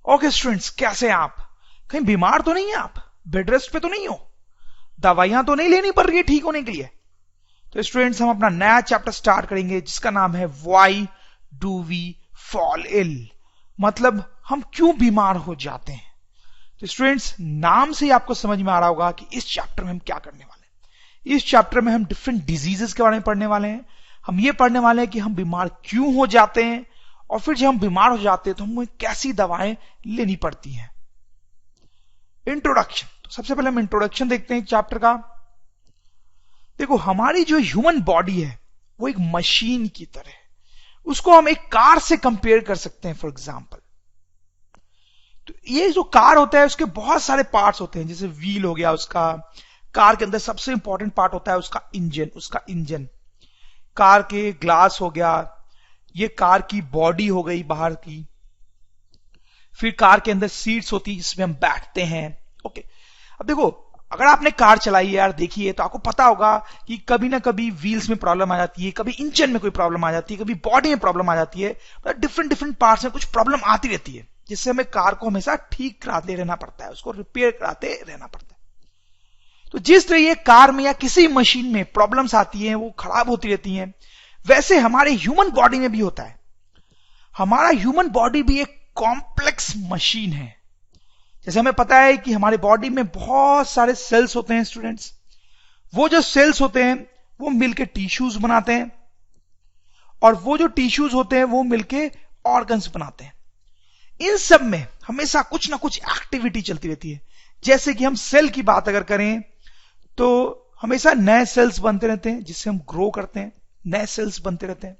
Okay students, कैसे हैं आप? कहीं बीमार तो नहीं है आप? बेड रेस्ट पे तो नहीं हो? दवाइयां तो नहीं लेनी पड़ रही है ठीक होने के लिए? तो स्टूडेंट्स, हम अपना नया चैप्टर स्टार्ट करेंगे जिसका नाम है why do we fall ill, मतलब हम क्यों बीमार हो जाते हैं। तो स्टूडेंट्स, नाम से ही आपको समझ में आ रहा होगा कि इस चैप्टर में हम क्या करने वाले हैं। इस चैप्टर में हम डिफरेंट डिजीजेस के बारे में पढ़ने वाले हैं। हम ये पढ़ने वाले हैं कि हम बीमार क्यों हो जाते हैं, और फिर जब हम बीमार हो जाते हैं तो हमें कैसी दवाएं लेनी पड़ती हैं। इंट्रोडक्शन, तो सबसे पहले हम इंट्रोडक्शन देखते हैं चैप्टर का। देखो, हमारी जो ह्यूमन बॉडी है वो एक मशीन की तरह है। उसको हम एक कार से कंपेयर कर सकते हैं फॉर एग्जाम्पल। तो ये जो कार होता है उसके बहुत सारे पार्ट्स होते हैं, जैसे व्हील हो गया उसका। कार के अंदर सबसे इंपॉर्टेंट पार्ट होता है उसका इंजन। कार के ग्लास हो गया, ये कार की बॉडी हो गई बाहर की। फिर कार के अंदर सीट्स होती है जिसमें हम बैठते हैं। ओके, अब देखो, अगर आपने कार चलाई है यार, देखिए, तो आपको पता होगा कि कभी ना कभी व्हील्स में प्रॉब्लम आ जाती है, कभी इंजन में कोई प्रॉब्लम आ जाती है, कभी बॉडी में प्रॉब्लम आ जाती है। डिफरेंट डिफरेंट पार्ट्स में कुछ प्रॉब्लम आती रहती है, जिससे हमें कार को हमेशा ठीक कराते रहना पड़ता है, उसको रिपेयर कराते रहना पड़ता है। तो जिस तरह ये कार में या किसी मशीन में प्रॉब्लम्स आती हैं, वो खराब होती रहती हैं, वैसे हमारे ह्यूमन बॉडी में भी होता है। हमारा ह्यूमन बॉडी भी एक कॉम्प्लेक्स मशीन है। जैसे हमें पता है कि हमारे बॉडी में बहुत सारे सेल्स होते हैं स्टूडेंट्स। वो जो सेल्स होते हैं वो मिलके टिश्यूज बनाते हैं, और वो जो टिश्यूज होते हैं वो मिलके ऑर्गन्स बनाते हैं। इन सब में हमेशा कुछ ना कुछ एक्टिविटी चलती रहती है। जैसे कि हम सेल की बात अगर करें तो हमेशा नए सेल्स बनते रहते हैं जिससे हम ग्रो करते हैं, नए सेल्स बनते रहते हैं।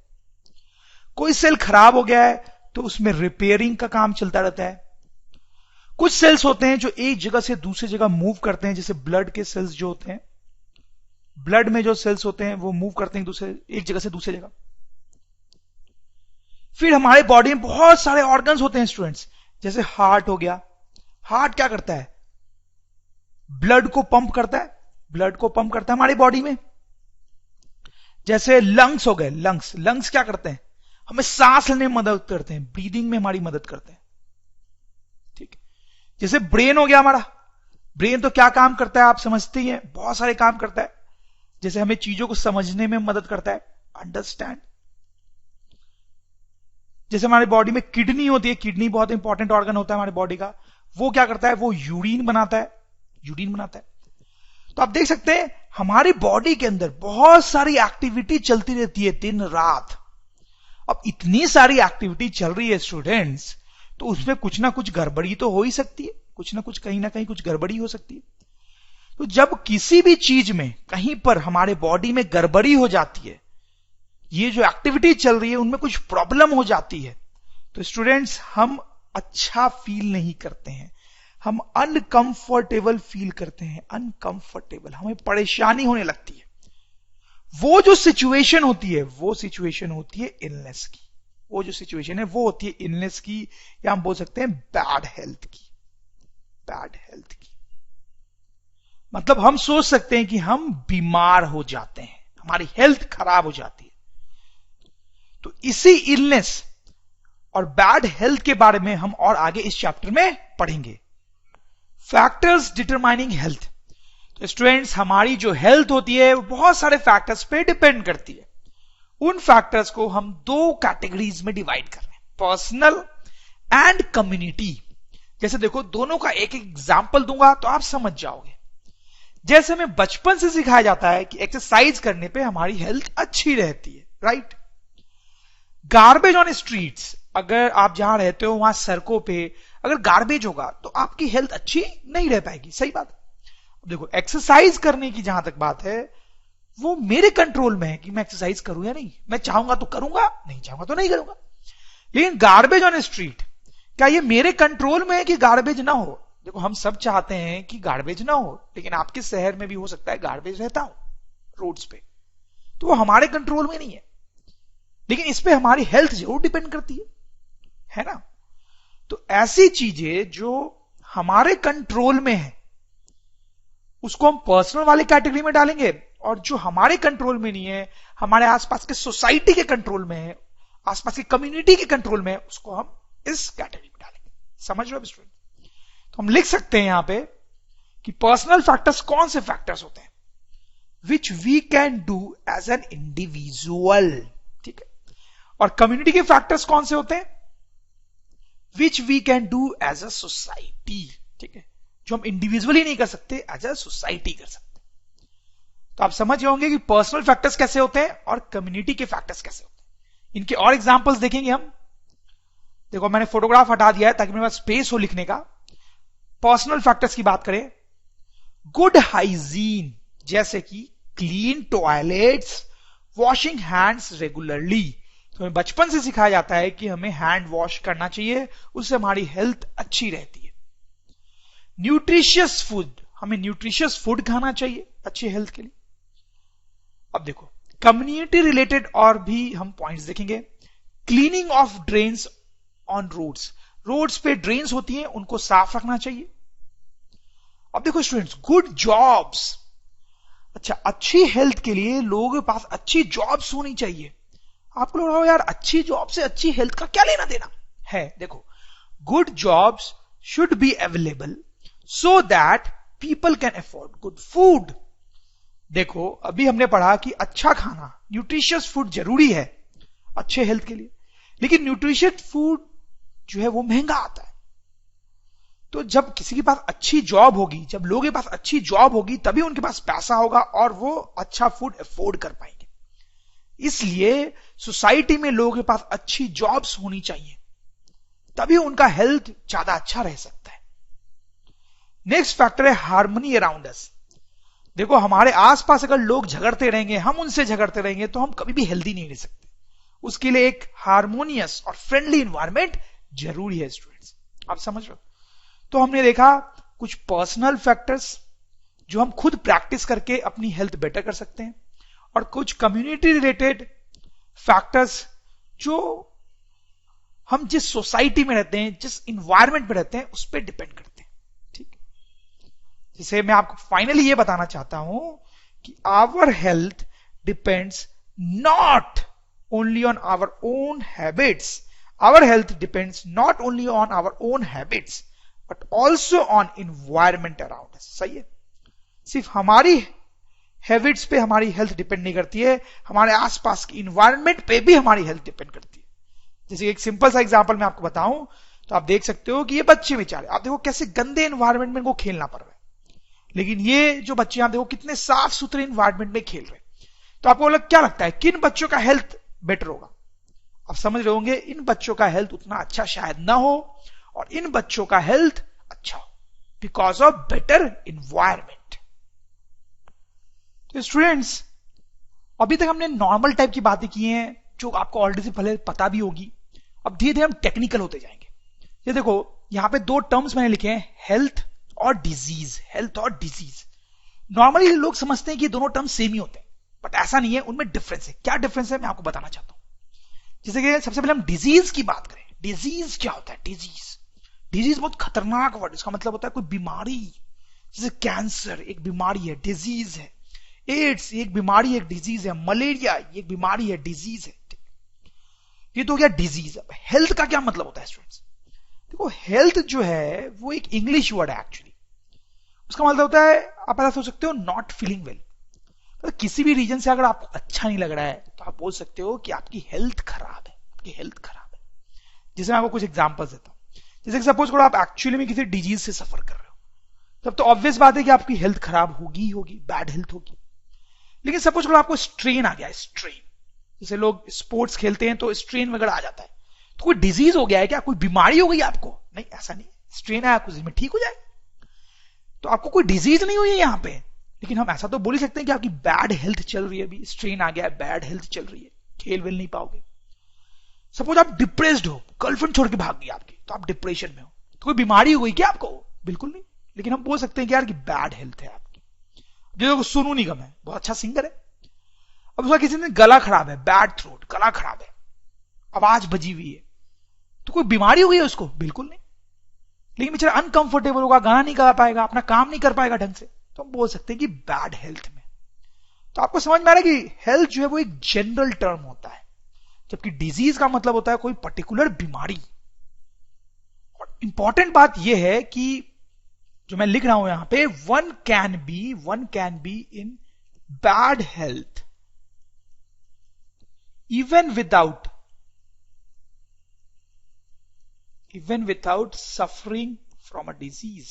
कोई सेल खराब हो गया है तो उसमें रिपेयरिंग का काम चलता रहता है। कुछ सेल्स होते हैं जो एक जगह से दूसरी जगह मूव करते हैं, जैसे ब्लड के सेल्स जो होते हैं, ब्लड में जो सेल्स होते हैं वो मूव करते हैं एक जगह से दूसरी जगह। फिर हमारे बॉडी में बहुत सारे ऑर्गन्स होते हैं स्टूडेंट्स, जैसे हार्ट हो गया। हार्ट क्या करता है? ब्लड को पंप करता है, ब्लड को पंप करता है हमारी बॉडी में। जैसे लंग्स हो गए, लंग्स क्या करते हैं? हमें सांस लेने में मदद करते हैं, ब्रीदिंग में हमारी मदद करते हैं। ठीक है। जैसे ब्रेन हो गया हमारा, ब्रेन तो क्या काम करता है आप समझते ही हैं, बहुत सारे काम करता है। जैसे हमें चीजों को समझने में मदद करता है, अंडरस्टैंड। जैसे हमारी बॉडी में किडनी होती है, किडनी बहुत इंपॉर्टेंट ऑर्गन होता है हमारी बॉडी का। वो क्या करता है? वो यूरिन बनाता है, तो आप देख सकते हैं हमारी बॉडी के अंदर बहुत सारी एक्टिविटी चलती रहती है दिन रात। अब इतनी सारी एक्टिविटी चल रही है स्टूडेंट्स, तो उसमें कुछ ना कुछ गड़बड़ी तो हो ही सकती है, कुछ ना कुछ कहीं ना कहीं कुछ गड़बड़ी हो सकती है। तो जब किसी भी चीज में कहीं पर हमारे बॉडी में गड़बड़ी हो जाती है, ये जो एक्टिविटी चल रही है उनमें कुछ प्रॉब्लम हो जाती है, तो स्टूडेंट्स हम अच्छा फील नहीं करते हैं, हम अनकंफर्टेबल फील करते हैं, अनकंफर्टेबल, हमें परेशानी होने लगती है। वो जो सिचुएशन होती है वो सिचुएशन होती है इलनेस की, वो जो सिचुएशन है वो होती है इलनेस की, या हम बोल सकते हैं बैड हेल्थ की। बैड हेल्थ की मतलब हम सोच सकते हैं कि हम बीमार हो जाते हैं, हमारी हेल्थ खराब हो जाती है। तो इसी इलनेस और बैड हेल्थ के बारे में हम और आगे इस चैप्टर में पढ़ेंगे। Factors determining health. तो स्टूडेंट्स, हमारी जो हेल्थ होती है वो बहुत सारे फैक्टर्स पे डिपेंड करती है। उन फैक्टर्स को हम दो कैटेगरीज में डिवाइड कर रहे हैं, पर्सनल एंड कम्युनिटी। जैसे देखो, दोनों का एक एग्जांपल दूंगा तो आप समझ जाओगे। जैसे हमें बचपन से सिखाया जाता है कि एक्सरसाइज करने पे हमारी हेल्थ अच्छी रहती है, राइट। गार्बेज ऑन स्ट्रीट्स, अगर आप जहां रहते हो वहां सड़कों पे अगर गार्बेज होगा तो आपकी हेल्थ अच्छी नहीं रह पाएगी, सही बात। देखो, एक्सरसाइज करने की जहां तक बात है वो मेरे कंट्रोल में है कि मैं एक्सरसाइज करूं या नहीं। मैं चाहूंगा तो करूंगा, नहीं चाहूंगा तो नहीं करूंगा। लेकिन गार्बेज ऑन स्ट्रीट, क्या ये मेरे कंट्रोल में है कि गार्बेज ना हो? देखो, हम सब चाहते हैं कि गार्बेज ना हो, लेकिन आपके शहर में भी हो सकता है गार्बेज रहता हो रोड्स पे, तो वो हमारे कंट्रोल में नहीं है। लेकिन इस पे हमारी हेल्थ जरूर डिपेंड करती है ना। तो ऐसी चीजें जो हमारे कंट्रोल में है उसको हम पर्सनल वाली कैटेगरी में डालेंगे, और जो हमारे कंट्रोल में नहीं है, हमारे आसपास के सोसाइटी के कंट्रोल में है, आसपास की कम्युनिटी के कंट्रोल में है, उसको हम इस कैटेगरी में डालेंगे। समझ रहे हो स्टूडेंट? तो हम लिख सकते हैं यहां पे कि पर्सनल फैक्टर्स कौन से फैक्टर्स होते हैं which we can do as an individual, ठीक है, और कम्युनिटी के फैक्टर्स कौन से होते हैं which we can do as a society, ठीक है, जो हम इंडिविजुअली नहीं कर सकते, एज अ सोसाइटी कर सकते। तो आप समझ गए होंगे कि पर्सनल फैक्टर्स कैसे होते हैं और कम्युनिटी के फैक्टर्स कैसे होते हैं। इनके और एग्जांपल्स देखेंगे हम। देखो मैंने फोटोग्राफ हटा दिया है ताकि मेरे पास स्पेस हो लिखने का। पर्सनल फैक्टर्स की बात करें, गुड हाइजीन, जैसे कि clean toilets, washing hands regularly. तो हमें बचपन से सिखाया जाता है कि हमें हैंड वॉश करना चाहिए, उससे हमारी हेल्थ अच्छी रहती है। न्यूट्रिशियस फूड, हमें न्यूट्रिशियस फूड खाना चाहिए अच्छी हेल्थ के लिए। अब देखो कम्युनिटी रिलेटेड और भी हम पॉइंट्स देखेंगे। Cleaning of drains on roads, roads पे ड्रेन्स होती हैं उनको साफ रखना चाहिए। अब देखो स्टूडेंट्स, गुड जॉब्स, अच्छा अच्छी हेल्थ के लिए लोगों के पास अच्छी जॉब्स होनी चाहिए। आपको लग रहा हो यार अच्छी जॉब से अच्छी हेल्थ का क्या लेना देना है? देखो good jobs should be available so that people can afford good food. देखो अभी हमने पढ़ा कि अच्छा खाना, न्यूट्रिशियस फूड जरूरी है अच्छे हेल्थ के लिए, लेकिन न्यूट्रिशियस फूड जो है वो महंगा आता है। तो जब किसी के पास अच्छी जॉब होगी, जब लोगों के पास अच्छी जॉब होगी, तभी उनके पास पैसा होगा और वो अच्छा फूड अफोर्ड कर पाएंगे। इसलिए सोसाइटी में लोगों के पास अच्छी जॉब्स होनी चाहिए, तभी उनका हेल्थ ज्यादा अच्छा रह सकता है। नेक्स्ट फैक्टर है हार्मनी अराउंड अस। देखो हमारे आसपास अगर लोग झगड़ते रहेंगे, हम उनसे झगड़ते रहेंगे, तो हम कभी भी हेल्दी नहीं रह सकते। उसके लिए एक हार्मोनियस और फ्रेंडली एनवायरनमेंट जरूरी है स्टूडेंट्स। आप समझ रहे हो? तो हमने देखा कुछ पर्सनल फैक्टर्स जो हम खुद प्रैक्टिस करके अपनी हेल्थ बेटर कर सकते हैं, और कुछ कम्युनिटी रिलेटेड फैक्टर्स जो हम जिस सोसाइटी में रहते हैं, जिस इंवायरमेंट में रहते हैं, उस पर डिपेंड करते हैं। ठीक, जिसे मैं आपको फाइनली ये बताना चाहता हूं कि our health depends not only on our own habits, our health depends not only on our own habits but also on environment around us. सही है? सिर्फ हमारी हैबिट्स पे हमारी हेल्थ डिपेंड नहीं करती है, हमारे आसपास की इन्वायरमेंट पे भी हमारी हेल्थ डिपेंड करती है। जैसे एक सिंपल सा एग्जांपल मैं आपको बताऊं तो आप देख सकते हो कि ये बच्चे बेचारे, आप देखो कैसे गंदे इन्वायरमेंट में इनको खेलना पड़ रहा है, लेकिन ये जो बच्चे आप देखो कितने साफ सुथरे इन्वायरमेंट में खेल रहे हैं। तो आपको क्या लगता है किन बच्चों का हेल्थ बेटर होगा? आप समझ रहे होंगे इन बच्चों का हेल्थ उतना अच्छा शायद ना हो और इन बच्चों का हेल्थ अच्छा हो, बिकॉज ऑफ बेटर इन्वायरमेंट। तो स्टूडेंट्स अभी तक हमने नॉर्मल टाइप की बातें की हैं जो आपको ऑलरेडी से पहले पता भी होगी। अब धीरे धीरे हम टेक्निकल होते जाएंगे। ये देखो यहां पे दो टर्म्स मैंने लिखे हैं, हेल्थ और डिजीज। हेल्थ और डिजीज नॉर्मली लोग समझते हैं कि दोनों टर्म सेम ही होते हैं, बट ऐसा नहीं है, उनमें डिफरेंस है। क्या डिफरेंस है मैं आपको बताना चाहता हूं। जैसे कि सबसे पहले हम डिजीज की बात करें। डिजीज क्या होता है? डिजीज बहुत खतरनाक वर्ड, इसका मतलब होता है कोई बीमारी। जैसे कैंसर एक बीमारी है, डिजीज है। एड्स एक बीमारी है, एक डिजीज है। मलेरिया एक बीमारी है, डिजीज है। ये तो हो गया डिजीज। अब हेल्थ का क्या मतलब होता है स्टूडेंट्स? देखो हेल्थ जो है वो एक इंग्लिश वर्ड है एक्चुअली। उसका मतलब होता है, आप ऐसा सोच सकते हो, नॉट फीलिंग वेल। मतलब किसी भी रीजन से अगर आपको अच्छा नहीं लग रहा है तो आप बोल सकते हो कि आपकी हेल्थ खराब है, आपकी हेल्थ खराब है। जैसे मैं आपको कुछ एग्जांपल्स देता हूं। जैसे कि सपोज करो आप एक्चुअली में किसी डिजीज से सफर कर रहे हो, तब तो ऑब्वियस बात है कि आपकी हेल्थ खराब होगी ही होगी, बैड हेल्थ होगी। लेकिन सपोज करो आपको स्ट्रेन आ गया, स्ट्रेन, जैसे लोग स्पोर्ट्स खेलते हैं तो स्ट्रेन वगैरह आ जाता है, तो कोई डिजीज हो गया है क्या? कोई बीमारी हो गई आपको? नहीं, ऐसा नहीं। स्ट्रेन आया कुछ दिन में ठीक हो जाए, तो आपको कोई डिजीज नहीं हुई है यहां पे। लेकिन हम ऐसा तो बोल ही सकते हैं कि आपकी बैड हेल्थ चल रही है, अभी स्ट्रेन आ गया है, बैड हेल्थ चल रही है, खेल वेल नहीं पाओगे। सपोज आप डिप्रेस्ड हो, गर्लफ्रेंड छोड़ के भाग गई आपकी, तो आप डिप्रेशन में हो, तो कोई बीमारी हो गई क्या आपको? बिल्कुल नहीं। लेकिन हम बोल सकते हैं कि यार की बैड हेल्थ है आपकी। जो सोनू निगम है, बहुत अच्छा सिंगर है, अब उसका किसी ने गला खराब है, बैड थ्रोट, गला खराब है, आवाज बजी हुई है, तो कोई बीमारी हो गई है उसको? बिल्कुल नहीं। लेकिन बेचारा अनकंफर्टेबल होगा, गाना नहीं गा पाएगा, अपना काम नहीं कर पाएगा ढंग से, तो हम बोल सकते हैं कि बैड हेल्थ में। तो आपको समझ में आ रहा है कि हेल्थ जो है वो एक जनरल टर्म होता है, जबकि डिजीज का मतलब होता है कोई पर्टिकुलर बीमारी। और इंपॉर्टेंट बात यह है कि जो मैं लिख रहा हूं यहां पे, one can be in bad health even without suffering from a disease.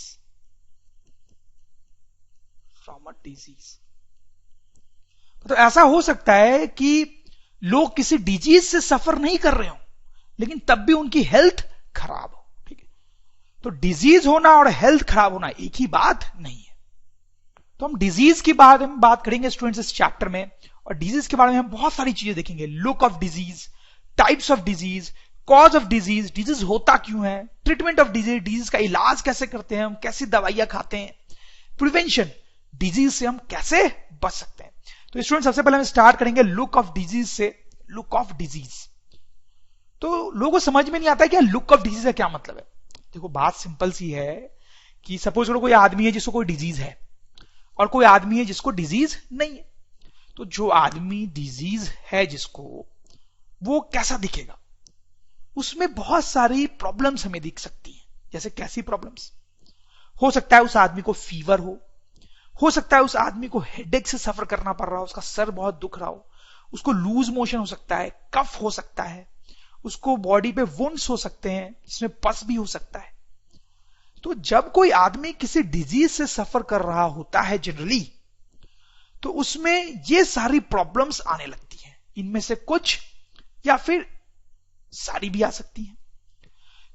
तो ऐसा हो सकता है कि लोग किसी डिजीज से सफर नहीं कर रहे हो, लेकिन तब भी उनकी हेल्थ खराब हो। ठीक है, तो डिजीज होना और हेल्थ खराब होना एक ही बात नहीं है। तो हम डिजीज की बात करेंगे स्टूडेंट्स इस चैप्टर में, और डिजीज के बारे में हम बहुत सारी चीजें देखेंगे। Look of disease, types of disease, cause of disease, disease होता क्यों है, ट्रीटमेंट ऑफ डिजीज, डिजीज का इलाज कैसे करते हैं हम, कैसी दवाइयां खाते हैं, प्रिवेंशन, डिजीज से हम कैसे बच सकते हैं। तो स्टूडेंट सबसे पहले हम स्टार्ट करेंगे लुक ऑफ डिजीज से। लुक ऑफ डिजीज, तो लोगों को समझ में नहीं आता है कि लुक ऑफ डिजीज का क्या मतलब है। देखो बात सिंपल सी है कि सपोज करो कोई आदमी है जिसको कोई डिजीज है और कोई आदमी है जिसको डिजीज नहीं है। तो जो आदमी डिजीज है जिसको, वो कैसा दिखेगा, उसमें बहुत सारी प्रॉब्लम्स हमें दिख सकती हैं। जैसे कैसी प्रॉब्लम्स? हो सकता है उस आदमी को फीवर हो सकता है उस आदमी को हेडेक से सफर करना पड़ रहा हो, उसका सर बहुत दुख रहा हो, उसको लूज मोशन हो सकता है, कफ हो सकता है, उसको बॉडी पे वुंड्स हो सकते हैं जिसमें पस भी हो सकता है। तो जब कोई आदमी किसी डिजीज से सफर कर रहा होता है जनरली, तो उसमें ये सारी प्रॉब्लम्स आने लगती हैं। इनमें से कुछ या फिर सारी भी आ सकती हैं।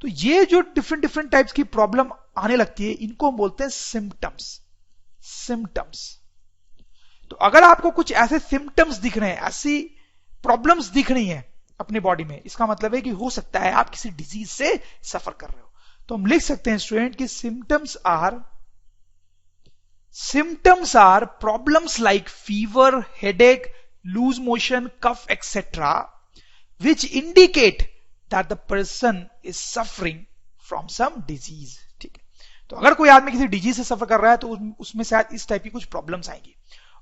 तो ये जो डिफरेंट टाइप्स की प्रॉब्लम आने लगती है, इनको हम बोलते हैं सिम्टम्स। तो अगर आपको कुछ ऐसे सिम्टम्स दिख रहे हैं, ऐसी प्रॉब्लम्स दिख रही हैं अपने बॉडी में, इसका मतलब है कि हो सकता है आप किसी डिजीज से सफर कर रहे हो। तो हम लिख सकते हैं स्टूडेंट कि symptoms are problems like fever, headache, loose motion, cough etcetera which indicate that the person is suffering from some disease. ठीक है, तो अगर कोई आदमी किसी डिजीज से सफर कर रहा है तो उसमें शायद इस टाइप की कुछ प्रॉब्लम्स आएंगी,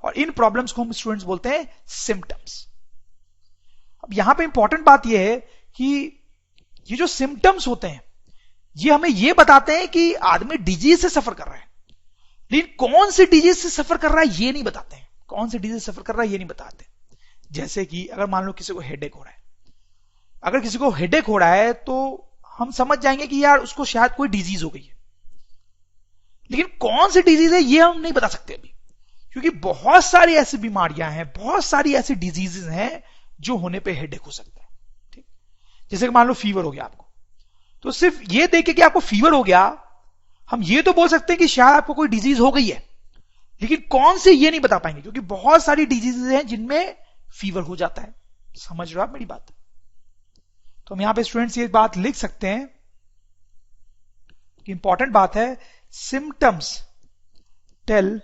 और इन प्रॉब्लम्स को हम स्टूडेंट्स बोलते हैं सिम्टम्स। अब यहां पे इंपॉर्टेंट बात यह है कि ये जो सिम्टम्स होते हैं, ये हमें ये बताते हैं कि आदमी डिजीज से सफर कर रहा है, लेकिन कौन सी डिजीज से सफर कर रहा है ये नहीं बताते हैं। कौन सी डिजीज से सफर कर रहा है ये नहीं बताते। जैसे कि अगर मान लो किसी को हेडेक हो रहा है, अगर किसी को हेडेक हो रहा है तो हम समझ जाएंगे कि यार उसको शायद कोई डिजीज हो गई है, लेकिन कौन सी डिजीज है ये हम नहीं बता सकते अभी, क्योंकि बहुत सारी ऐसी बीमारियां हैं, बहुत सारी ऐसी डिजीजेस हैं जो होने पे हेडेक हो सकता है। ठीक, जैसे कि मान लो फीवर हो गया आपको, तो सिर्फ ये देख के कि आपको फीवर हो गया, हम ये तो बोल सकते हैं कि शायद आपको कोई डिजीज हो गई है, लेकिन कौन सी ये नहीं बता पाएंगे, क्योंकि बहुत सारी डिजीजेस हैं जिनमें फीवर हो जाता है। समझ रहे हो आप मेरी बात? तो हम यहां पे स्टूडेंट्स ये बात लिख सकते हैं कि इंपॉर्टेंट बात है, symptoms tell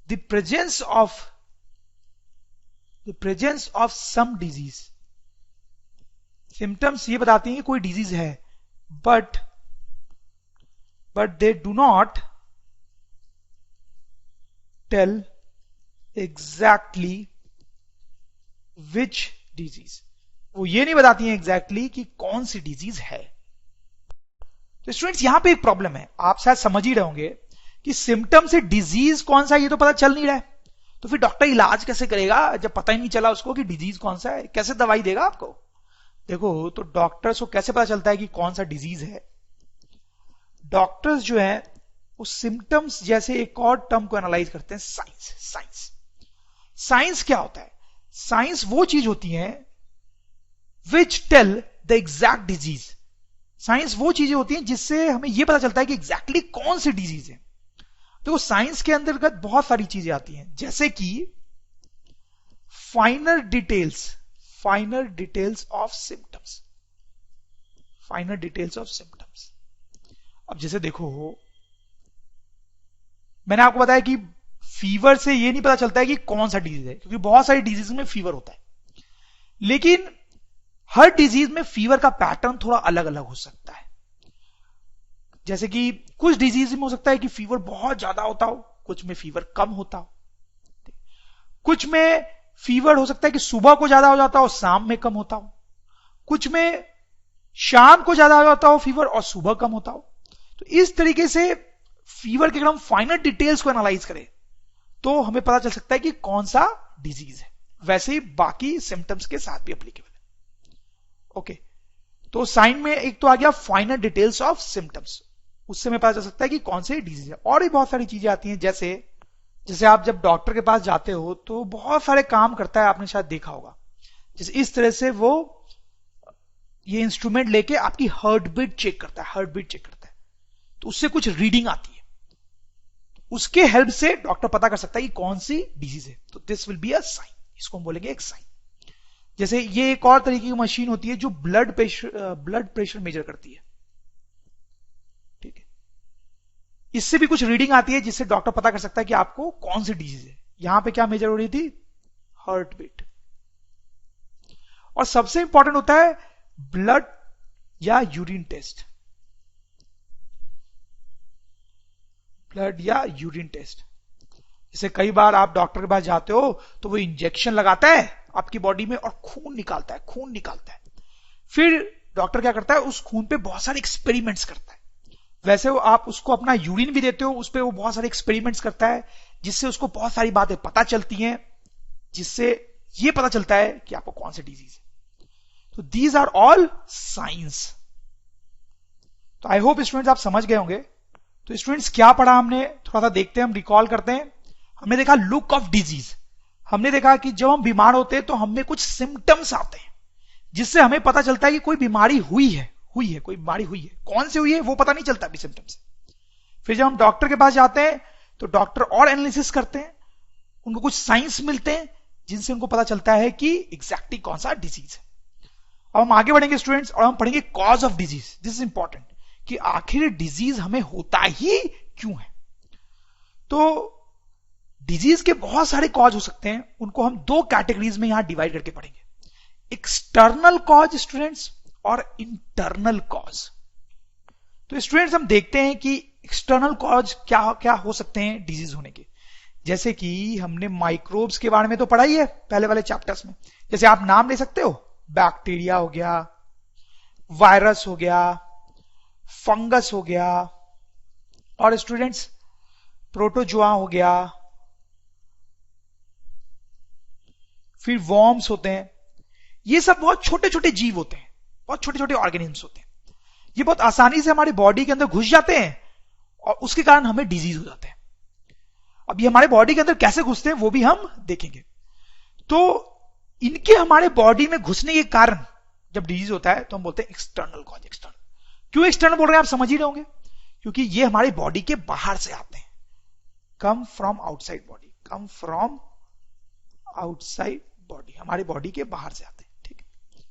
the presence of some disease. Symptoms ये बताती हैं कि कोई डिजीज है, but they do not tell exactly which disease. वो ये नहीं बताती हैं एग्जैक्टली कि कौन सी डिजीज है। तो स्टूडेंट्स यहां पे एक प्रॉब्लम है, आप शायद समझ ही रहे होंगे कि सिम्टम से डिजीज कौन सा है ये तो पता चल नहीं रहा है, तो फिर डॉक्टर इलाज कैसे करेगा जब पता ही नहीं चला उसको कि डिजीज कौन सा है? कैसे दवाई देगा आपको? देखो, तो डॉक्टर्स को कैसे पता चलता है कि कौन सा डिजीज है? डॉक्टर्स जो है वो सिम्टम्स जैसे एक और टर्म को एनालाइज करते हैं, साइंस क्या होता है? साइंस वो चीज होती है which tell the exact disease. Science वो चीजें होती हैं जिससे हमें यह पता चलता है कि एग्जैक्टली कौन सी डिजीज है। देखो, साइंस के अंतर्गत बहुत सारी चीजें आती हैं, जैसे कि फाइनर डिटेल्स ऑफ सिम्टम्स। अब जैसे देखो, मैंने आपको बताया कि फीवर से ये नहीं पता चलता है कि कौन सा डिजीज है, क्योंकि बहुत सारी डिजीज में फीवर होता है, लेकिन हर डिजीज में फीवर का पैटर्न थोड़ा अलग अलग हो सकता है। जैसे कि कुछ डिजीज में हो सकता है कि फीवर बहुत ज्यादा होता हो, कुछ में फीवर कम होता हो, कुछ में फीवर हो सकता है कि सुबह को ज्यादा हो जाता हो, शाम में कम होता हो, कुछ में शाम को ज्यादा हो जाता हो फीवर और सुबह कम होता हो। तो इस तरीके से फीवर के अगर हम फाइनल डिटेल्स को एनालाइज करें तो हमें पता चल सकता है कि कौन सा डिजीज है। वैसे ही बाकी सिम्टम्स के साथ भी एप्लीकेबल है। ओके, तो साइन में एक तो आ गया फाइनल डिटेल्स ऑफ सिम्टम्स, उससे हमें पता चल सकता है कि कौन से डिजीज है। और भी बहुत सारी चीजें आती हैं, जैसे आप जब डॉक्टर के पास जाते हो तो बहुत सारे काम करता है, आपने शायद देखा होगा। जैसे इस तरह से वो ये इंस्ट्रूमेंट लेके आपकी हार्ट बीट चेक करता है, हार्ट बीट चेक करता है, तो उससे कुछ रीडिंग आती है, उसके हेल्प से डॉक्टर पता कर सकता है कि कौन सी डिजीज है। तो this will be a sign, इसको हम बोलेंगे एक साइन। जैसे ये एक और तरीके की मशीन होती है जो ब्लड प्रेशर मेजर करती है, ठीक है। इससे भी कुछ रीडिंग आती है जिससे डॉक्टर पता कर सकता है कि आपको कौन सी डिजीज है। यहां पे क्या मेजर हो रही थी? Heart beat. और सबसे इंपॉर्टेंट होता है ब्लड या यूरिन टेस्ट, ब्लड या यूरिन टेस्ट। जैसे कई बार आप डॉक्टर के पास जाते हो तो वो इंजेक्शन लगाता है आपकी बॉडी में और खून निकालता है, खून निकालता है। फिर डॉक्टर क्या करता है? उस खून पे बहुत सारे एक्सपेरिमेंट्स करता है। वैसे वो आप उसको अपना यूरिन भी देते हो, उस पर वो बहुत सारे एक्सपेरिमेंट्स करता है, जिससे उसको बहुत सारी बातें पता चलती हैं, जिससे ये पता चलता है कि आपको कौन सी डिजीज है। तो दीज आर ऑल साइंस। तो आई होप स्टूडेंट्स आप समझ गए होंगे। तो स्टूडेंट्स क्या पढ़ा हमने, थोड़ा सा देखते हैं, हम रिकॉल करते हैं। हमने देखा लुक ऑफ डिजीज। हमने देखा कि जब हम बीमार होते हैं तो हमें कुछ सिम्टम्स आते हैं जिससे हमें पता चलता है कि कोई बीमारी हुई है, कोई बीमारी हुई है। कौन सी हुई है वो पता नहीं चलता अभी सिम्टम्स से। फिर जब हम डॉक्टर के पास जाते हैं तो डॉक्टर और एनालिसिस करते हैं, उनको कुछ साइंस मिलते हैं जिनसे उनको पता चलता है कि एग्जैक्टली कौन सा डिजीज है। अब हम आगे बढ़ेंगे स्टूडेंट्स और हम पढ़ेंगे cause of disease. This is important कि आखिर डिजीज हमें होता ही क्यों है। तो डिजीज के बहुत सारे कॉज हो सकते हैं, उनको हम दो कैटेगरीज में यहां डिवाइड करके पढ़ेंगे, एक्सटर्नल कॉज स्टूडेंट्स और इंटरनल कॉज। तो स्टूडेंट्स हम देखते हैं कि एक्सटर्नल कॉज क्या क्या हो सकते हैं डिजीज होने के। जैसे कि हमने माइक्रोब्स के बारे में तो पढ़ा ही है पहले वाले चैप्टर्स में। जैसे आप नाम ले सकते हो, बैक्टीरिया हो गया, वायरस हो गया, फंगस हो गया, और स्टूडेंट्स प्रोटोजोआ हो गया, फिर वॉर्म्स होते हैं। ये सब बहुत छोटे छोटे जीव होते हैं, बहुत छोटे छोटे ऑर्गेनिज्म्स होते हैं। ये बहुत आसानी से हमारी बॉडी के अंदर घुस जाते हैं और उसके कारण हमें डिजीज हो जाते हैं। अब ये हमारे बॉडी के अंदर कैसे घुसते हैं वो भी हम देखेंगे। तो इनके हमारे बॉडी में घुसने के कारण जब डिजीज होता है तो हम बोलते हैं एक्सटर्नल कॉज। एक्सटर्नल क्यों एक्सटर्नल बोल रहे हैं आप समझ ही रहे होंगे, क्योंकि ये हमारी बॉडी के बाहर से आते हैं। Come from outside body, come from outside body, हमारे बॉडी के बाहर से आते हैं, ठीक है।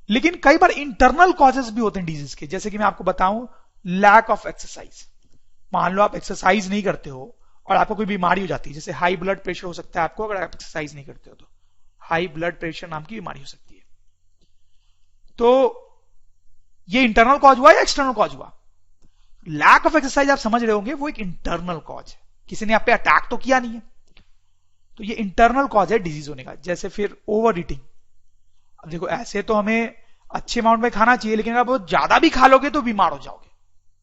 लेकिन कई बार इंटरनल कॉजेस भी होते हैं डिजीज के। जैसे कि मैं आपको बताऊं, लैक ऑफ एक्सरसाइज। मान लो आप एक्सरसाइज नहीं करते हो और आपको कोई बीमारी हो जाती है, जैसे हाई ब्लड प्रेशर हो सकता है आपको अगर आप एक्सरसाइज नहीं करते हो तो हाई ब्लड प्रेशर नाम की बीमारी हो सकती है। तो ये इंटरनल कॉज हुआ या एक्सटर्नल कॉज हुआ? लैक ऑफ एक्सरसाइज आप समझ रहे होंगे वो एक इंटरनल कॉज है, किसी ने आप पे अटैक तो किया नहीं है, तो ये इंटरनल कॉज है डिजीज होने का। जैसे फिर ओवर ईटिंग। अब देखो ऐसे तो हमें अच्छे अमाउंट में खाना चाहिए, लेकिन अगर बहुत ज्यादा भी खा लोगे तो बीमार हो जाओगे,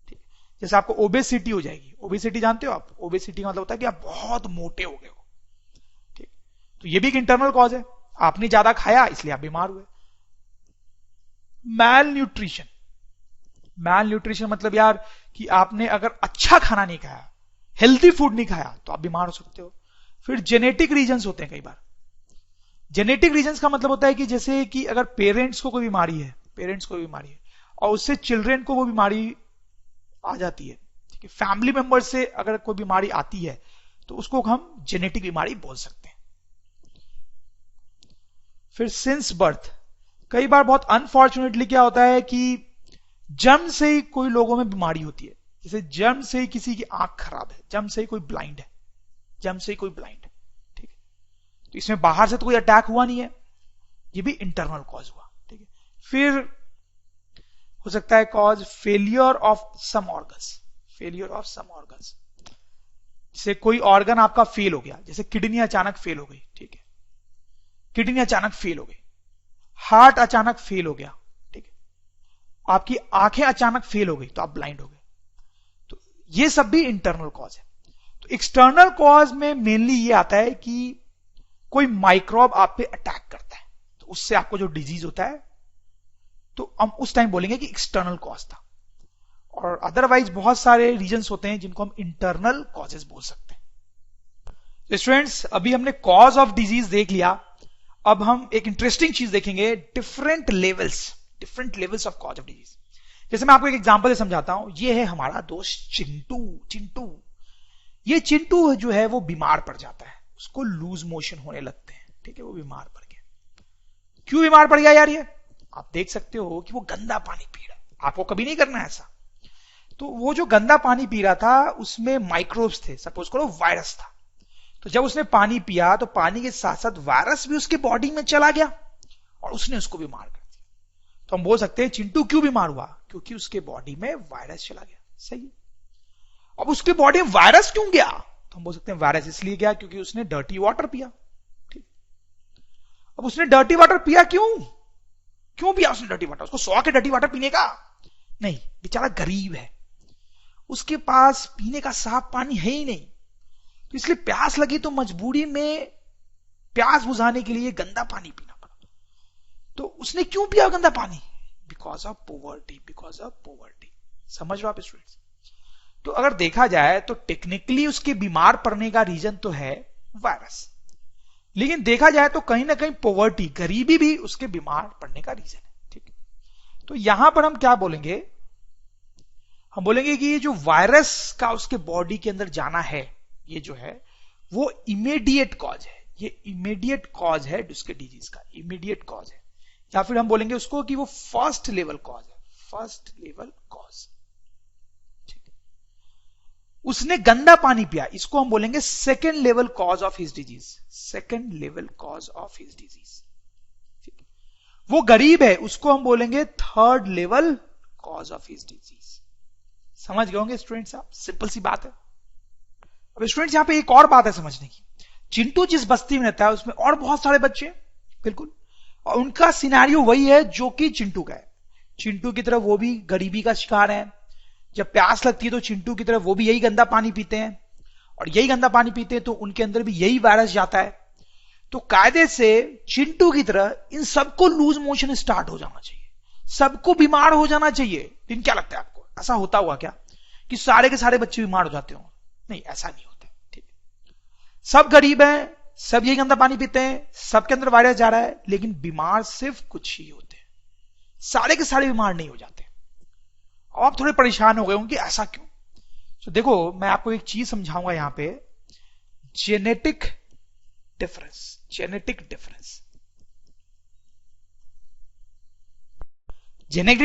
ठीक। जैसे आपको ओबेसिटी हो जाएगी। ओबेसिटी जानते हो आप? ओबेसिटी का मतलब होता है कि आप बहुत मोटे हो गए हो, ठीक। तो ये भी एक इंटरनल कॉज है, आपने ज्यादा खाया इसलिए आप बीमार हुए। मैल न्यूट्रिशन। मैल न्यूट्रिशन मतलब यार कि आपने अगर अच्छा खाना नहीं खाया, हेल्थी फूड नहीं खाया, तो आप बीमार हो सकते हो। फिर जेनेटिक रीजंस होते हैं कई बार। जेनेटिक रीजंस का मतलब होता है कि जैसे कि अगर पेरेंट्स को कोई बीमारी है, और उससे चिल्ड्रन को वो बीमारी आ जाती है, ठीक है, फैमिली मेंबर से अगर कोई बीमारी आती है तो उसको हम जेनेटिक बीमारी बोल सकते हैं। फिर सिंस बर्थ। कई बार बहुत अनफॉर्चुनेटली क्या होता है कि जन्म से ही कोई लोगों में बीमारी होती है। जैसे जन्म से ही किसी की आंख खराब है, जन्म से ही कोई ब्लाइंड है, ठीक है। तो इसमें बाहर से तो कोई अटैक हुआ नहीं है, ये भी इंटरनल कॉज हुआ, ठीक है। फिर हो सकता है cause failure of some organs. जैसे कोई ऑर्गन आपका फेल हो गया, जैसे किडनी अचानक फेल हो गई, ठीक है, किडनी अचानक फेल हो गई, हार्ट अचानक फेल हो गया, ठीक है, आपकी आंखें अचानक फेल हो गई तो आप ब्लाइंड हो गए। ये सब भी इंटरनल कॉज है। तो एक्सटर्नल कॉज में मेनली ये आता है कि कोई माइक्रोब आप पे अटैक करता है, तो उससे आपको जो डिजीज होता है तो हम उस टाइम बोलेंगे कि एक्सटर्नल कॉज था। और अदरवाइज बहुत सारे रीजंस होते हैं जिनको हम इंटरनल कॉजेस बोल सकते हैं। स्टूडेंट्स, अभी हमने कॉज ऑफ डिजीज देख लिया। अब हम एक इंटरेस्टिंग चीज देखेंगे, different levels of cause of disease. जैसे मैं आपको एक एग्जांपल से समझाता हूं। ये है हमारा दोस्त चिंटू। ये चिंटू जो है वो बीमार पड़ जाता है, उसको लूज मोशन होने लगते हैं, ठीक है, वो बीमार पड़ गया। क्यों बीमार पड़ गया यार? ये आप देख सकते हो कि वो गंदा पानी पी रहा है। आपको कभी नहीं करना ऐसा। तो वो जो गंदा पानी पी रहा था उसमें माइक्रोब्स थे, सपोज करो वायरस था। तो जब उसने पानी पिया तो पानी के साथ साथ वायरस भी उसके बॉडी में चला गया और उसने उसको बीमार कर दिया। तो हम बोल सकते हैं चिंटू क्यों बीमार हुआ? क्योंकि उसके बॉडी में वायरस चला गया। सही है। अब उसके बॉडी में वायरस क्यों गया? तो हम बोल सकते हैं वायरस इसलिए गया क्योंकि उसने डर्टी वाटर पिया। ठीक। अब उसने डर्टी वाटर पिया क्यों पिया उसने डर्टी वाटर? उसको शौक है डर्टी वाटर पीने का? नहीं, बेचारा गरीब है, उसके पास पीने का साफ पानी है ही नहीं। तो इसलिए प्यास लगी तो मजबूरी में प्यास बुझाने के लिए गंदा पानी पीना पड़ा। तो उसने क्यों पिया गंदा पानी? Because of poverty. समझ लो आप स्टूडेंट्स? तो अगर देखा जाए तो टेक्निकली उसके बीमार पड़ने का रीजन तो है वायरस, लेकिन देखा जाए तो कहीं ना कहीं पोवर्टी, गरीबी भी उसके बीमार पड़ने का रीजन है। ठीक। तो यहां पर हम क्या बोलेंगे? हम बोलेंगे कि ये जो वायरस का उसके बॉडी के अंदर जाना है, ये जो है वो इमीडिएट कॉज है। ये इमीडिएट कॉज है उसके डिजीज का, इमीडिएट कॉज है। या फिर हम बोलेंगे उसको कि वो फर्स्ट लेवल कॉज है, फर्स्ट लेवल कॉज। उसने गंदा पानी पिया, इसको हम बोलेंगे second level cause of his disease, second level cause of his disease. वो गरीब है, उसको हम बोलेंगे third level cause of his disease. समझ गए होंगे स्टूडेंट्स आप? सिंपल सी बात है। अब स्टूडेंट्स यहां पे एक और बात है समझने की। चिंटू जिस बस्ती में रहता है उसमें और बहुत सारे बच्चे हैं, बिल्कुल, और उनका सिनेरियो वही है जो कि चिंटू का है। चिंटू की तरह वो भी गरीबी का शिकार है। जब प्यास लगती है तो चिंटू की तरह वो भी यही गंदा पानी पीते हैं, और यही गंदा पानी पीते हैं तो उनके अंदर भी यही वायरस जाता है। तो कायदे से चिंटू की तरह इन सबको लूज मोशन स्टार्ट हो जाना चाहिए, सबको बीमार हो जाना चाहिए। लेकिन क्या लगता है आपको, ऐसा होता हुआ क्या कि सारे के सारे बच्चे बीमार हो जाते हो? नहीं, ऐसा नहीं होता। ठीक है, सब गरीब हैं, सब यही गंदा पानी पीते हैं, सबके अंदर वायरस जा रहा है, लेकिन बीमार सिर्फ कुछ ही होते हैं, सारे के सारे बीमार नहीं हो जाते। अब आप थोड़े परेशान हो गए होंगे ऐसा क्यों? तो देखो, मैं आपको एक चीज समझाऊंगा यहां पे, जेनेटिक डिफरेंस। जेनेटिक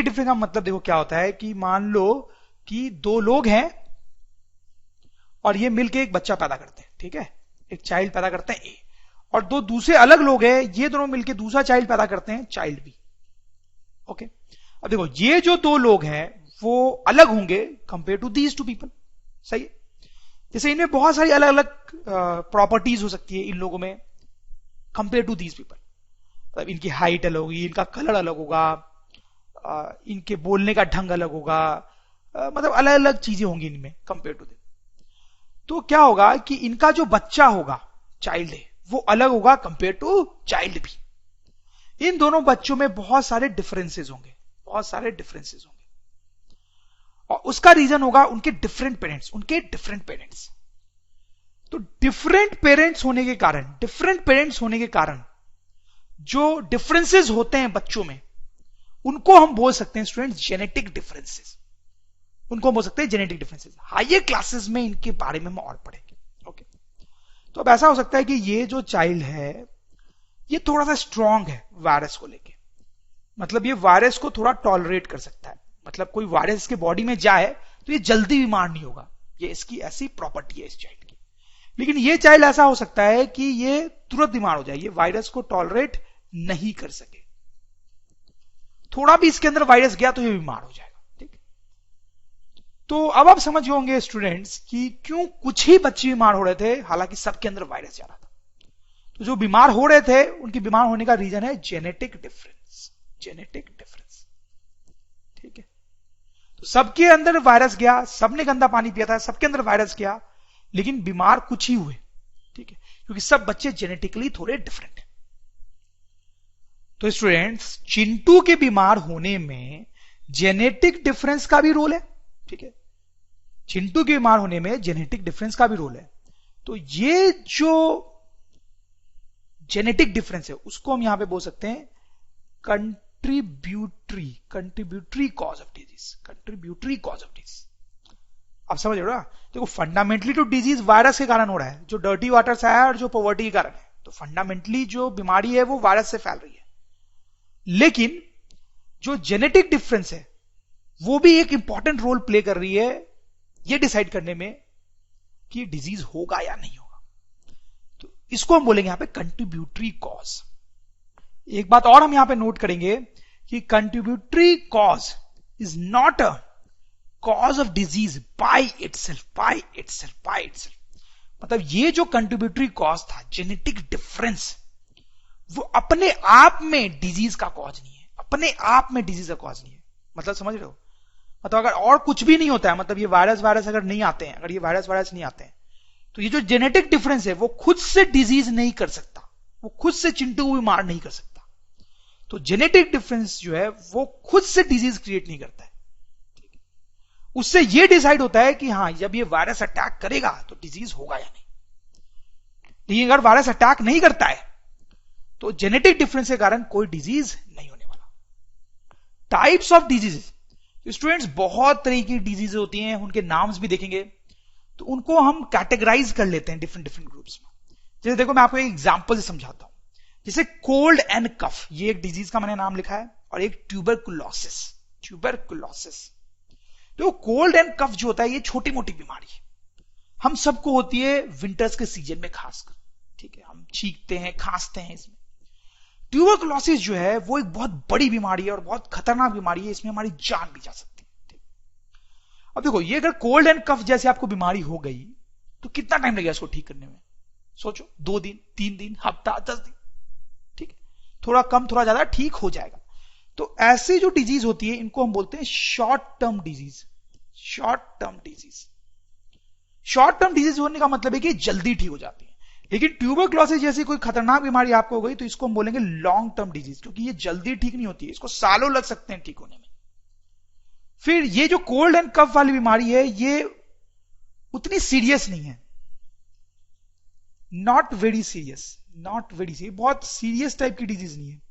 डिफरेंस का मतलब देखो क्या होता है कि मान लो कि दो लोग हैं और ये मिलके एक बच्चा पैदा करते हैं, ठीक है, एक चाइल्ड पैदा करते हैं ए, और दो दूसरे अलग लोग हैं, ये दोनों मिलके दूसरा चाइल्ड पैदा करते हैं, चाइल्ड बी। ओके, अब देखो ये जो दो लोग हैं वो अलग होंगे compare to these two people. सही है? जैसे इनमें बहुत सारी अलग अलग प्रॉपर्टीज हो सकती है इन लोगों में कंपेयर टू दीज पीपल। मतलब इनकी हाइट अलग होगी, इनका कलर अलग होगा, इनके बोलने का ढंग अलग होगा, मतलब अलग अलग चीजें होंगी इनमें कंपेयर टू देम। तो क्या होगा कि इनका जो बच्चा होगा, चाइल्ड है, वो अलग होगा कंपेयर टू चाइल्ड भी। इन दोनों बच्चों में बहुत सारे डिफरेंसेस होंगे, बहुत सारे डिफरेंसेस होंगे, और उसका रीजन होगा उनके डिफरेंट पेरेंट्स। तो डिफरेंट पेरेंट्स होने के कारण जो डिफरेंसेस होते हैं बच्चों में, उनको हम बोल सकते हैं स्टूडेंट्स जेनेटिक डिफरेंसेस। उनको बोल सकते हैं जेनेटिक डिफरेंसेस। हायर क्लासेस में इनके बारे में हम और पढ़ेंगे। ओके, तो अब ऐसा हो सकता है कि ये जो चाइल्ड है ये थोड़ा सा स्ट्रांग है वायरस को लेके, मतलब ये वायरस को थोड़ा टॉलरेट कर सकता है, मतलब कोई वायरस इसके बॉडी में जाए तो ये जल्दी बीमार नहीं होगा, ये इसकी ऐसी प्रॉपर्टी है इस चाइल्ड की। लेकिन ये चाइल्ड ऐसा हो सकता है कि ये तुरंत बीमार हो जाए, ये वायरस को टॉलरेट नहीं कर सके, थोड़ा भी इसके अंदर वायरस गया तो ये बीमार हो जाएगा। ठीक, तो अब आप समझ होंगे स्टूडेंट्स कि क्यों कुछ ही बच्चे बीमार हो रहे थे हालांकि सबके अंदर वायरस जा रहा था। तो जो बीमार हो रहे थे उनके बीमार होने का रीजन है जेनेटिक डिफरेंस। ठीक है, सबके अंदर वायरस गया, सबने गंदा पानी पिया था, सबके अंदर वायरस गया, लेकिन बीमार कुछ ही हुए, ठीक है, क्योंकि सब बच्चे जेनेटिकली थोड़े डिफरेंट हैं। तो स्टूडेंट्स, चिंटू के बीमार होने में जेनेटिक डिफरेंस का भी रोल है, ठीक है, चिंटू के बीमार होने में जेनेटिक डिफरेंस का भी रोल है। तो ये जो जेनेटिक डिफरेंस है उसको हम यहां पे बोल सकते हैं contributory cause of disease, contributory cause of disease. आप समझ रहे हो ना? देखो, फंडामेंटली तो डिजीज वायरस के कारण हो रहा है, जो डर्टी वाटर से आया और जो पॉवर्टी के कारण है। तो फंडामेंटली जो बीमारी है वो वायरस से फैल रही है, लेकिन जो जेनेटिक डिफरेंस है वो भी एक इंपॉर्टेंट रोल प्ले कर रही है ये डिसाइड करने में कि डिजीज होगा या नहीं होगा। तो इसको हम बोलेंगे यहां पे कंट्रीब्यूटरी कॉज। एक बात और हम यहां पे नोट करेंगे कि contributory cause is not a cause of disease by itself. मतलब ये जो कंट्रीब्यूटरी कॉज था, जेनेटिक डिफरेंस, वो अपने आप में डिजीज का कॉज नहीं है, अपने आप में डिजीज का कॉज नहीं है। मतलब समझ रहे हो? मतलब अगर और कुछ भी नहीं होता है, मतलब ये वायरस अगर नहीं आते हैं, अगर ये वायरस नहीं आते हैं, तो ये जो जेनेटिक डिफरेंस है वो खुद से डिजीज नहीं कर सकता, वो खुद से चिंटू को बीमार नहीं कर सकता। तो जेनेटिक डिफरेंस जो है वो खुद से डिजीज क्रिएट नहीं करता है, उससे ये डिसाइड होता है कि हां, जब ये वायरस अटैक करेगा तो डिजीज होगा या नहीं। लेकिन अगर वायरस अटैक नहीं करता है तो जेनेटिक डिफरेंस के कारण कोई डिजीज नहीं होने वाला। टाइप्स ऑफ डिजीजेस, स्टूडेंट्स, बहुत तरह की डिजीज होती हैं, उनके नाम्स भी देखेंगे, तो उनको हम कैटेगराइज कर लेते हैं डिफरेंट ग्रुप्स में। जैसे देखो, मैं आपको एक एग्जांपल से समझाता हूं। जैसे कोल्ड एंड कफ, ये एक डिजीज का मैंने नाम लिखा है, और एक ट्यूबरकुलोसिस। तो कोल्ड एंड कफ जो होता है ये छोटी मोटी बीमारी है, हम सबको होती है विंटर्स के सीजन में खासकर, ठीक है, हम छींकते हैं, खांसते हैं इसमें। ट्यूबरकुलोसिस जो है वो एक बहुत बड़ी बीमारी है और बहुत खतरनाक बीमारी है, इसमें हमारी जान भी जा सकती है। अब देखो, ये अगर कोल्ड एंड कफ जैसे आपको बीमारी हो गई तो कितना टाइम लगेगा इसको ठीक करने में? सोचो, 2 दिन, 3 दिन, हफ्ता, 10 दिन, ठीक है, थोड़ा कम थोड़ा ज्यादा ठीक हो जाएगा। तो ऐसी जो डिजीज होती है इनको हम बोलते हैं short term disease. Short term disease होने का मतलब है कि जल्दी ठीक हो जाती है। लेकिन ट्यूबरकुलोसिस जैसी कोई खतरनाक बीमारी आपको हो गई तो इसको हम बोलेंगे लॉन्ग टर्म डिजीज, क्योंकि ये जल्दी ठीक नहीं होती है, इसको सालों लग सकते हैं ठीक होने में। फिर ये जो कोल्ड एंड कफ वाली बीमारी है ये उतनी सीरियस नहीं है, नॉट वेरी सीरियस, बहुत सीरियस टाइप की डिजीज नहीं है।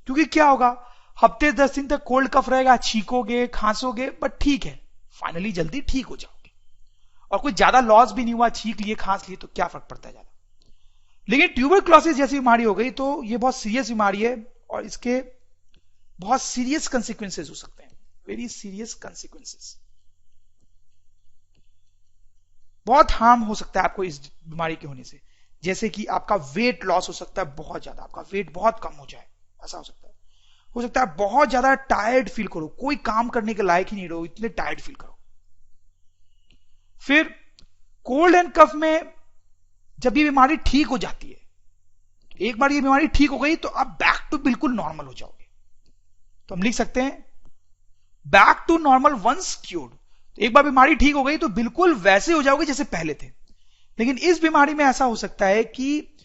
क्योंकि क्या होगा, हफ्ते 10 दिन तक कोल्ड कफ रहेगा, छींकोगे, खांसोगे, बट ठीक है, फाइनली जल्दी ठीक हो जाओगे, और कोई ज्यादा लॉस भी नहीं हुआ, छींक लिए, खांस लिए, तो क्या फर्क पड़ता है ज्यादा। लेकिन ट्यूबरकुलोसिस जैसी बीमारी हो गई तो ये बहुत सीरियस बीमारी है, और इसके बहुत सीरियस कंसिक्वेंसेस हो सकते हैं, वेरी सीरियस कंसिक्वेंसेस। बहुत हार्म हो सकता है आपको इस बीमारी के होने से, जैसे कि आपका वेट लॉस हो सकता है बहुत ज्यादा, आपका वेट बहुत कम हो जाए, ऐसा हो सकता है बहुत ज्यादा टायर्ड फील करो, कोई काम करने के लायक ही नहीं रहो, इतने टायर्ड फील करो। फिर कोल्ड एंड कफ में जब ये बीमारी ठीक हो जाती है, एक बार ये बीमारी ठीक हो गई तो आप बैक टू बिल्कुल नॉर्मल हो जाओगे। तो हम लिख सकते हैं back to normal once cured. एक बार बीमारी ठीक हो गई तो बिल्कुल वैसे हो जाओगे जैसे पहले थे। लेकिन इस बीमारी में ऐसा हो सकता है कि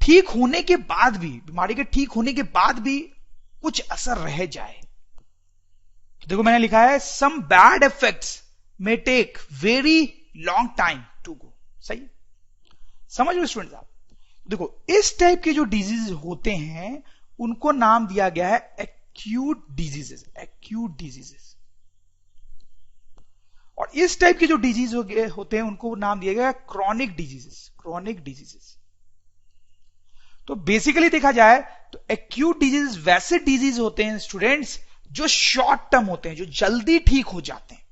ठीक होने के बाद भी, बीमारी के ठीक होने के बाद भी कुछ असर रह जाए। तो देखो, मैंने लिखा है some bad effects may take very long time to go. सही समझ लो स्टूडेंट्स आप? देखो, इस टाइप के जो डिजीज होते हैं उनको नाम दिया गया है एक्यूट डिजीजेस। और इस टाइप के जो डिजीज होते हैं उनको नाम दिया गया है क्रॉनिक डिजीजेस। तो बेसिकली देखा जाए तो एक्यूट डिजीज वैसे डिजीज होते हैं स्टूडेंट्स जो शॉर्ट टर्म होते हैं, जो जल्दी ठीक हो जाते हैं,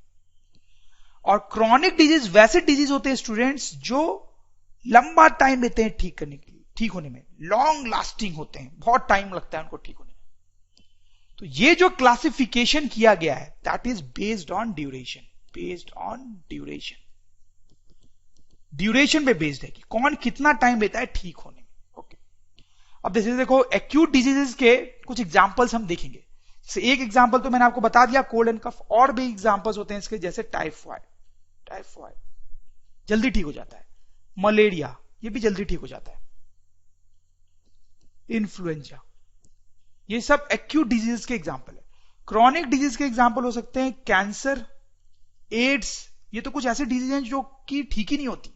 और क्रॉनिक डिजीज वैसे डिजीज होते हैं स्टूडेंट्स जो लंबा टाइम लेते हैं ठीक करने के लिए, ठीक होने में, लॉन्ग लास्टिंग होते हैं, बहुत टाइम लगता है उनको ठीक होने में। तो ये जो क्लासिफिकेशन किया गया है that is based on duration पे बेस्ड है कि कौन कितना टाइम लेता है ठीक होने में। ओके, अब जैसे देखो, एक्यूट डिजीजेस के कुछ एग्जांपल्स हम देखेंगे। एक एग्जांपल तो मैंने आपको बता दिया, कोल्ड एंड कफ। और भी एग्जांपल्स होते हैं इसके, जैसे टाइफॉइड, टाइफॉइड जल्दी ठीक हो जाता है, मलेरिया ये भी जल्दी ठीक हो जाता है, इन्फ्लुएंजा, ये सब एक्यूट डिजीज के एग्जांपल है। क्रॉनिक डिजीज के एग्जांपल हो सकते हैं कैंसर, एड्स, ये तो कुछ ऐसे डिजीज हैं जो कि ठीक ही नहीं होती।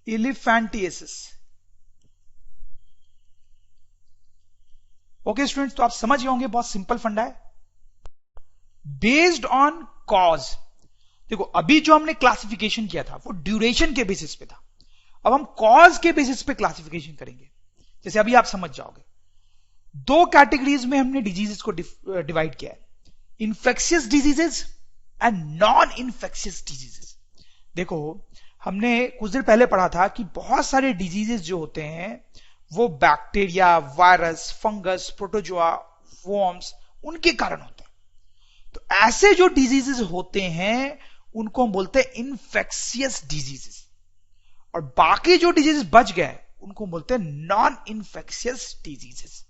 इलिफेंटिएसिस। ओके स्टूडेंट्स, तो आप समझ गए होंगे, बहुत सिंपल फंडा है। बेस्ड ऑन कॉज, देखो अभी जो हमने क्लासिफिकेशन किया था वो ड्यूरेशन के बेसिस पे था, अब हम कॉज के बेसिस पे क्लासिफिकेशन करेंगे। जैसे अभी आप समझ जाओगे, दो कैटेगरीज में हमने डिजीजेस को डिवाइड किया है, infectious diseases and non infectious diseases. देखो हमने कुछ देर पहले पढ़ा था कि बहुत सारे डिजीजेस जो होते हैं वो bacteria, virus, fungus, protozoa, worms, उनके कारण होते हैं। तो ऐसे जो डिजीजेस होते हैं उनको हम बोलते हैं इन्फेक्शियस डिजीजेस, और बाकी जो डिजीजेस बच गए उनको बोलते हैं नॉन इन्फेक्शियस डिजीजेस।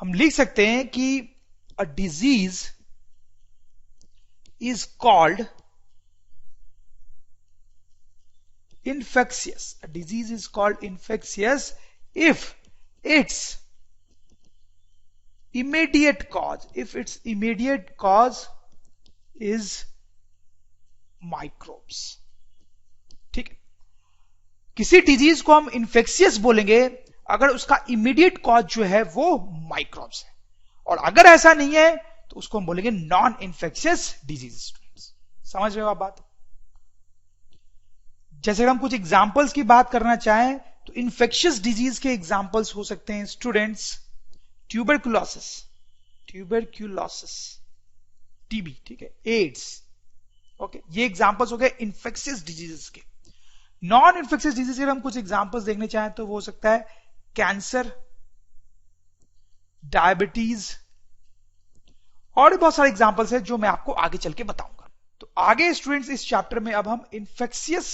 हम लिख सकते हैं कि a disease is called infectious. A disease is called infectious if its immediate cause is microbes. ठीक है, किसी डिजीज को हम इन्फेक्शियस बोलेंगे अगर उसका इमीडिएट कॉज जो है वो माइक्रोब्स है, और अगर ऐसा नहीं है तो उसको हम बोलेंगे नॉन इन्फेक्शियस डिजीज। समझ रहे हो आप बात? जैसे हम कुछ एग्जाम्पल्स की बात करना चाहें तो इन्फेक्शियस डिजीज के एग्जाम्पल्स हो सकते हैं स्टूडेंट्स, ट्यूबरकुलोसिस, टीबी, ठीक है, एड्स, ओके, ये एग्जाम्पल्स हो गए इन्फेक्शियस डिजीजेस के। नॉन इन्फेक्शियस डिजीज के हम कुछ एग्जाम्पल्स देखने चाहें तो वो हो सकता है कैंसर, डायबिटीज, और भी बहुत सारे एग्जाम्पल्स हैं जो मैं आपको आगे चल के बताऊंगा। तो आगे स्टूडेंट्स इस चैप्टर में अब हम इन्फेक्शियस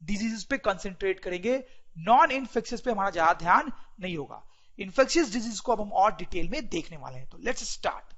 डिजीजेस पे कंसंट्रेट करेंगे, नॉन इन्फेक्शियस पे हमारा ज्यादा ध्यान नहीं होगा। इन्फेक्शियस डिजीज को अब हम और डिटेल में देखने वाले हैं। तो लेट्स स्टार्ट।